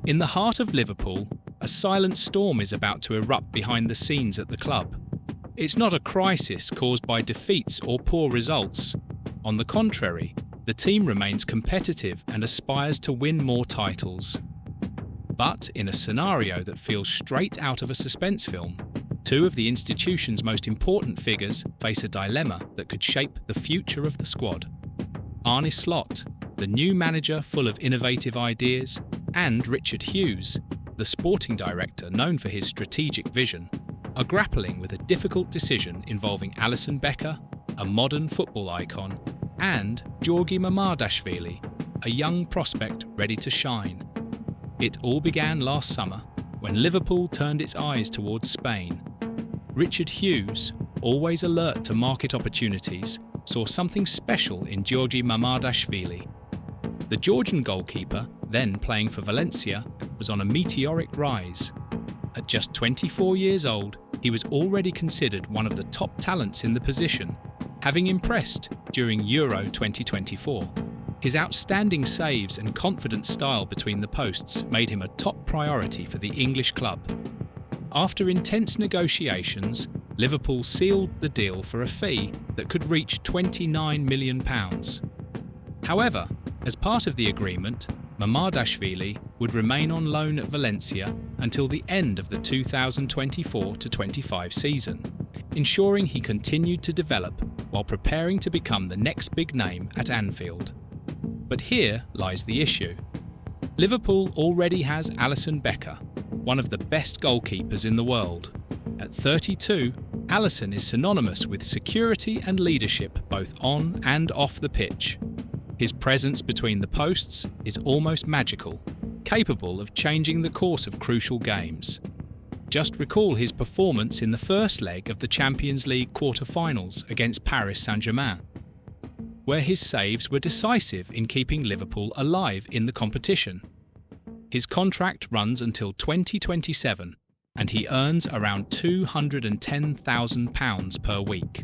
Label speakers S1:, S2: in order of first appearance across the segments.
S1: In the heart of Liverpool, a silent storm is about to erupt behind the scenes at the club. It's not a crisis caused by defeats or poor results. On the contrary, the team remains competitive and aspires to win more titles. But in a scenario that feels straight out of a suspense film, two of the institution's most important figures face a dilemma that could shape the future of the squad. Arne Slot, the new manager full of innovative ideas, and Richard Hughes, the sporting director known for his strategic vision, are grappling with a difficult decision involving Alisson Becker, a modern football icon, and Giorgi Mamardashvili, a young prospect ready to shine. It all began last summer when Liverpool turned its eyes towards Spain. Richard Hughes, always alert to market opportunities, saw something special in Giorgi Mamardashvili. The Georgian goalkeeper, then playing for Valencia, was on a meteoric rise. At just 24 years old, he was already considered one of the top talents in the position, having impressed during Euro 2024. His outstanding saves and confident style between the posts made him a top priority for the English club. After intense negotiations, Liverpool sealed the deal for a fee that could reach £29 million. However, as part of the agreement, Mamardashvili would remain on loan at Valencia until the end of the 2024-25 season, ensuring he continued to develop while preparing to become the next big name at Anfield. But here lies the issue. Liverpool already has Alisson Becker, one of the best goalkeepers in the world. At 32, Alisson is synonymous with security and leadership both on and off the pitch. His presence between the posts is almost magical, capable of changing the course of crucial games. Just recall his performance in the first leg of the Champions League quarter-finals against Paris Saint-Germain, where his saves were decisive in keeping Liverpool alive in the competition. His contract runs until 2027, and he earns around £210,000 per week,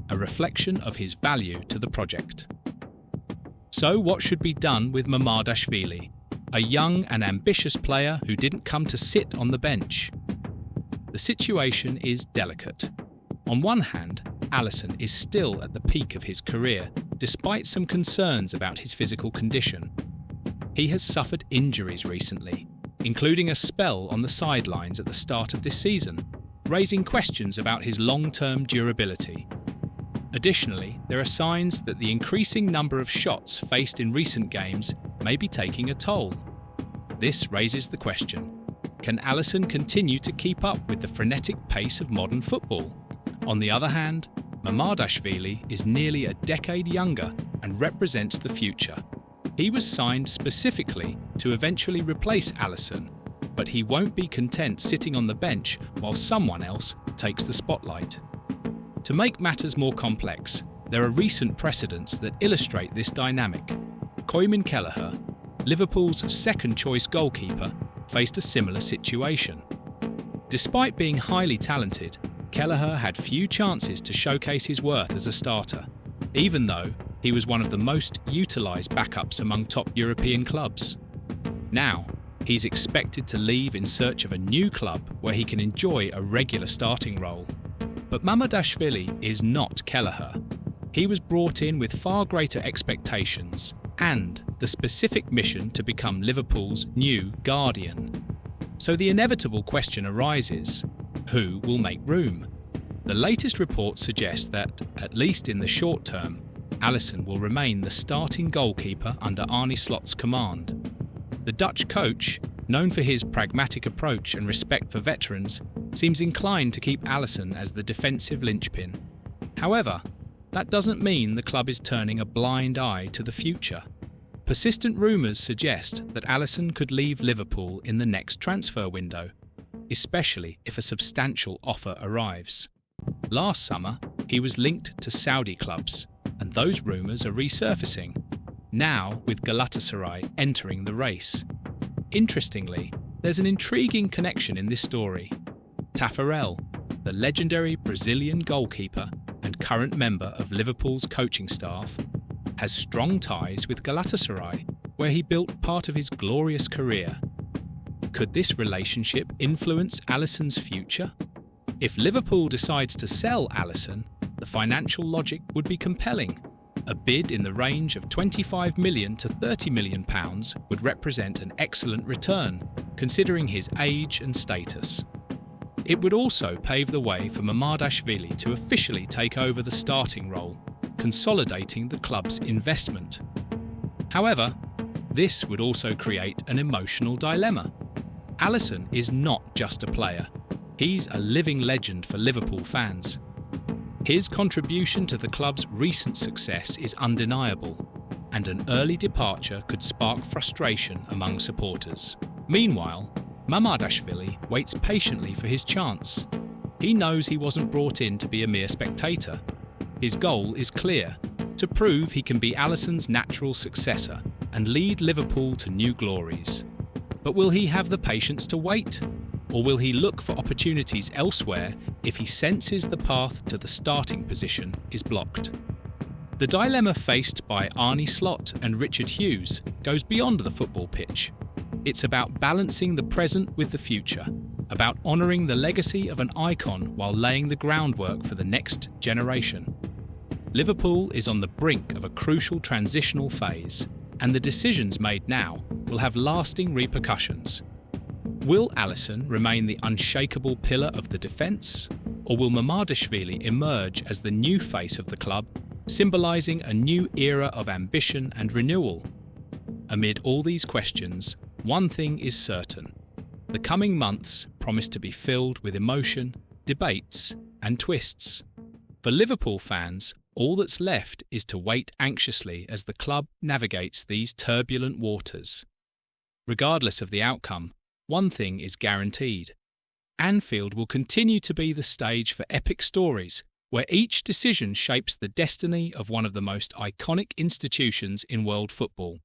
S1: a reflection of his value to the project. So what should be done with Mamardashvili, a young and ambitious player who didn't come to sit on the bench? The situation is delicate. On one hand, Alisson is still at the peak of his career, despite some concerns about his physical condition. He has suffered injuries recently, including a spell on the sidelines at the start of this season, raising questions about his long-term durability. Additionally, there are signs that the increasing number of shots faced in recent games may be taking a toll. This raises the question: can Alisson continue to keep up with the frenetic pace of modern football? On the other hand, Mamardashvili is nearly a decade younger and represents the future. He was signed specifically to eventually replace Alisson, but he won't be content sitting on the bench while someone else takes the spotlight. To make matters more complex, there are recent precedents that illustrate this dynamic. Koymin Kelleher, Liverpool's second-choice goalkeeper, faced a similar situation. Despite being highly talented, Kelleher had few chances to showcase his worth as a starter, even though he was one of the most utilised backups among top European clubs. Now, he's expected to leave in search of a new club where he can enjoy a regular starting role. But Mamardashvili is not Kelleher. He was brought in with far greater expectations and the specific mission to become Liverpool's new guardian. So the inevitable question arises: who will make room? The latest reports suggest that, at least in the short term, Alisson will remain the starting goalkeeper under Arne Slot's command. The Dutch coach, known for his pragmatic approach and respect for veterans, seems inclined to keep Alisson as the defensive linchpin. However, that doesn't mean the club is turning a blind eye to the future. Persistent rumours suggest that Alisson could leave Liverpool in the next transfer window, especially if a substantial offer arrives. Last summer, he was linked to Saudi clubs, and those rumours are resurfacing, now with Galatasaray entering the race. Interestingly, there's an intriguing connection in this story. Tafarel, the legendary Brazilian goalkeeper and current member of Liverpool's coaching staff, has strong ties with Galatasaray, where he built part of his glorious career. Could this relationship influence Alisson's future? If Liverpool decides to sell Alisson, the financial logic would be compelling. A bid in the range of £25 million to £30 million would represent an excellent return, considering his age and status. It would also pave the way for Mamardashvili to officially take over the starting role, consolidating the club's investment. However, this would also create an emotional dilemma. Alisson is not just a player, he's a living legend for Liverpool fans. His contribution to the club's recent success is undeniable, and an early departure could spark frustration among supporters. Meanwhile, Mamardashvili waits patiently for his chance. He knows he wasn't brought in to be a mere spectator. His goal is clear: to prove he can be Alisson's natural successor and lead Liverpool to new glories. But will he have the patience to wait? Or will he look for opportunities elsewhere if he senses the path to the starting position is blocked? The dilemma faced by Arne Slot and Richard Hughes goes beyond the football pitch. It's about balancing the present with the future, about honouring the legacy of an icon while laying the groundwork for the next generation. Liverpool is on the brink of a crucial transitional phase, and the decisions made now will have lasting repercussions. Will Alisson remain the unshakable pillar of the defence, or will Mamardashvili emerge as the new face of the club, symbolising a new era of ambition and renewal? Amid all these questions, one thing is certain: the coming months promise to be filled with emotion, debates, and twists. For Liverpool fans, all that's left is to wait anxiously as the club navigates these turbulent waters. Regardless of the outcome, one thing is guaranteed: Anfield will continue to be the stage for epic stories, where each decision shapes the destiny of one of the most iconic institutions in world football.